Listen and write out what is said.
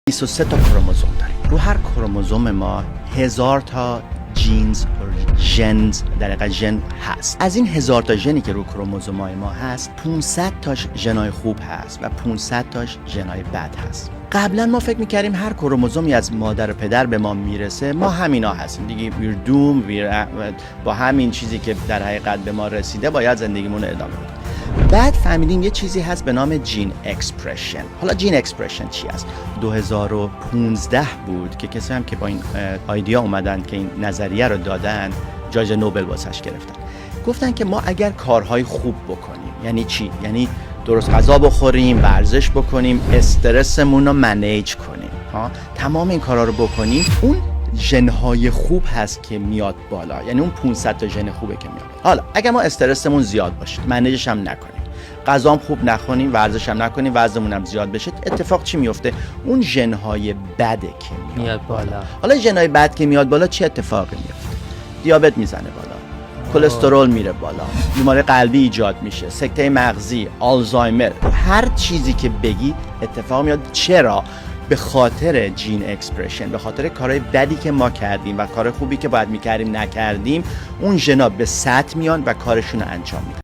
23 تا کرموزوم داریم. رو هر کرموزوم ما 1000 تا جینز ژنز در واقع ژن هست. از این 1000 تا ژنی که رو کروموزومای ما هست 500 تاش ژنای خوب هست و 500 تاش ژنای بد هست. قبلا ما فکر می‌کردیم هر کروموزومی از مادر و پدر به ما میرسه ما همینا هستیم دیگه، با همین چیزی که در حقیقت به ما رسیده باید زندگیمون رو ادامه بدیم. بعد فهمیدیم یه چیزی هست به نام جین اکسپرشن. حالا جین اکسپرشن چی است؟ 2015 بود که کسی هم که با این ایده اومدن که این نظریه رو دادن جایزه نوبل واسش گرفتن. گفتن که ما اگر کارهای خوب بکنیم، یعنی چی؟ یعنی درست غذا بخوریم، ورزش بکنیم، استرسمون رو منیج کنیم، تمام این کارا رو بکنیم، اون ژن‌های خوب هست که میاد بالا، یعنی اون 500 تا ژن خوبه که میاد. حالا اگه ما استرسمون زیاد باشه، منیجش هم نکنیم، غذام خوب نخوریم، ورزش هم نکنیم، وزنمون هم زیاد بشه، اتفاق چی میفته؟ اون ژن‌های بده که میاد بالا. حالا ژن‌های بد که میاد بالا چه اتفاقی میفته؟ دیابت میزنه بالا، کلسترول میره بالا، بیماری قلبی ایجاد میشه، سکته مغزی، آلزایمر، هر چیزی که بگی اتفاق میاد. چرا؟ به خاطر جین اکسپرشن، به خاطر کارهای بدی که ما کردیم و کار خوبی که باید میکردیم نکردیم، اون ژنا به سطح میان و کارشون رو انجام میدن.